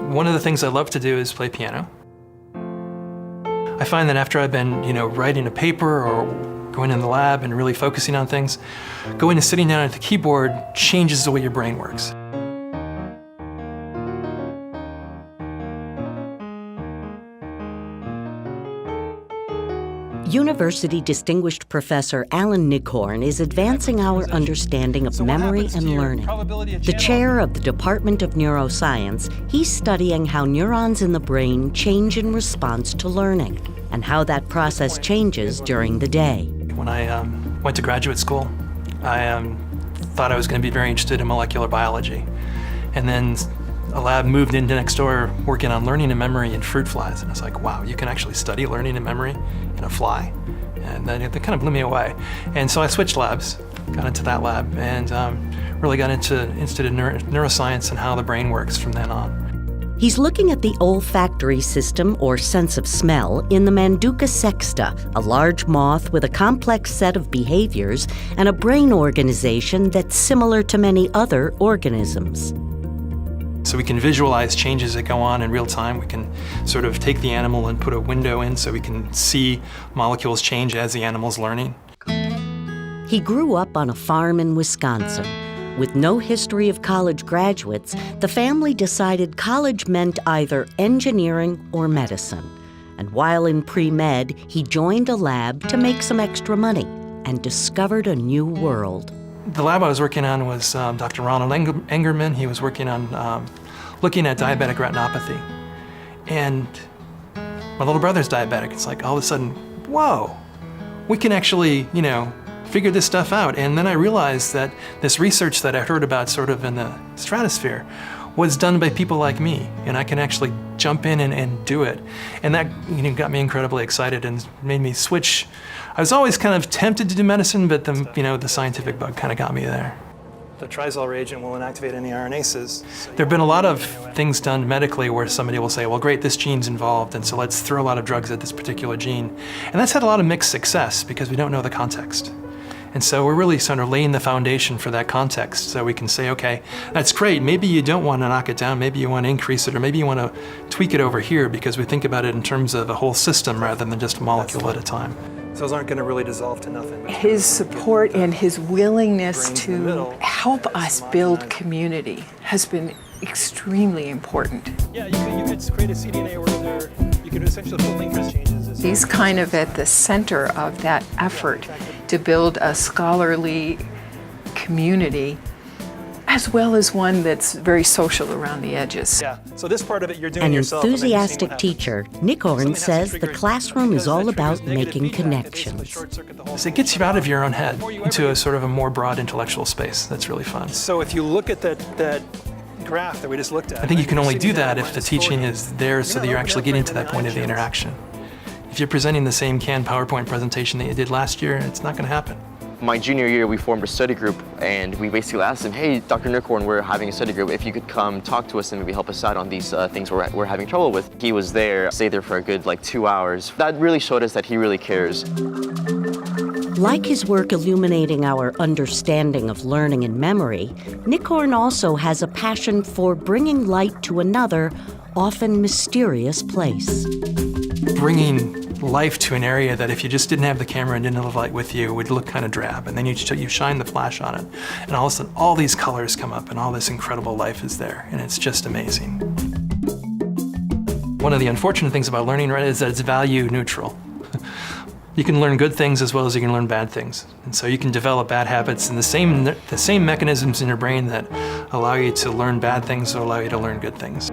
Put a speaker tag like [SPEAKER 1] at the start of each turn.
[SPEAKER 1] One of the things I love to do is play piano. I find that after I've been, writing a paper or going in the lab and really focusing on things, going and sitting down at the keyboard changes the way your brain works.
[SPEAKER 2] University Distinguished Professor Alan Nighorn is advancing our understanding of memory and learning. The chair of the Department of Neuroscience, he's studying how neurons in the brain change in response to learning and how that process changes during the day.
[SPEAKER 1] When I went to graduate school, I thought I was going to be very interested in molecular biology. And then a lab moved into next door working on learning and memory in fruit flies. And I was like, wow, you can actually study learning and memory in a fly. And that kind of blew me away. And so I switched labs, got into that lab, and really got into Institute of Neuroscience and how the brain works from then on.
[SPEAKER 2] He's looking at the olfactory system, or sense of smell, in the Manduca sexta, a large moth with a complex set of behaviors and a brain organization that's similar to many other organisms.
[SPEAKER 1] So we can visualize changes that go on in real time. We can sort of take the animal and put a window in so we can see molecules change as the animal's learning.
[SPEAKER 2] He grew up on a farm in Wisconsin. With no history of college graduates, the family decided college meant either engineering or medicine. And while in pre-med, he joined a lab to make some extra money and discovered a new world.
[SPEAKER 1] The lab I was working on was Dr. Ronald Engerman. He was working on looking at diabetic retinopathy. And my little brother's diabetic. It's like all of a sudden, whoa, we can actually, figure this stuff out. And then I realized that this research that I heard about sort of in the stratosphere was done by people like me, and I can actually jump in and do it. And that got me incredibly excited and made me switch. I was always kind of tempted to do medicine, but the scientific bug kind of got me there. The trizol reagent will inactivate any RNases. There have been a lot of things done medically where somebody will say, well, great, this gene's involved, and so let's throw a lot of drugs at this particular gene. And that's had a lot of mixed success because we don't know the context. And so we're really sort of laying the foundation for that context so we can say, okay, that's great. Maybe you don't want to knock it down. Maybe you want to increase it, or maybe you want to tweak it over here because we think about it in terms of a whole system rather than just a molecule at a time. Cells aren't going to really dissolve to nothing.
[SPEAKER 3] His support and his willingness to help us build community has been extremely important.
[SPEAKER 1] Yeah, you could create a cDNA where you could essentially put linkage changes.
[SPEAKER 3] He's kind of at the center of that effort to build a scholarly community, as well as one that's very social around the edges.
[SPEAKER 1] Yeah, so this part of it you're doing
[SPEAKER 2] An
[SPEAKER 1] yourself.
[SPEAKER 2] enthusiastic teacher, Nighorn says the classroom is all about making connections.
[SPEAKER 1] So it gets you out of your own head into a sort of a more broad intellectual space. That's really fun. So if you look at that graph that we just looked at, I think you can only do that if the teaching is there so that you're actually getting to that point of the interaction. If you're presenting the same canned PowerPoint presentation that you did last year, it's not going to happen.
[SPEAKER 4] My junior year, we formed a study group, and we basically asked him, hey, Dr. Nighorn, we're having a study group. If you could come talk to us and maybe help us out on these things we're having trouble with. He was there, stayed there for a good 2 hours. That really showed us that he really cares.
[SPEAKER 2] Like his work illuminating our understanding of learning and memory, Nighorn also has a passion for bringing light to another, often mysterious place.
[SPEAKER 1] Bringing life to an area that if you just didn't have the camera and didn't have the light with you, would look kind of drab. And then you shine the flash on it, and all of a sudden all these colors come up and all this incredible life is there, and it's just amazing. One of the unfortunate things about learning, right, is that it's value neutral. You can learn good things as well as you can learn bad things. And so you can develop bad habits, and the same mechanisms in your brain that allow you to learn bad things will allow you to learn good things.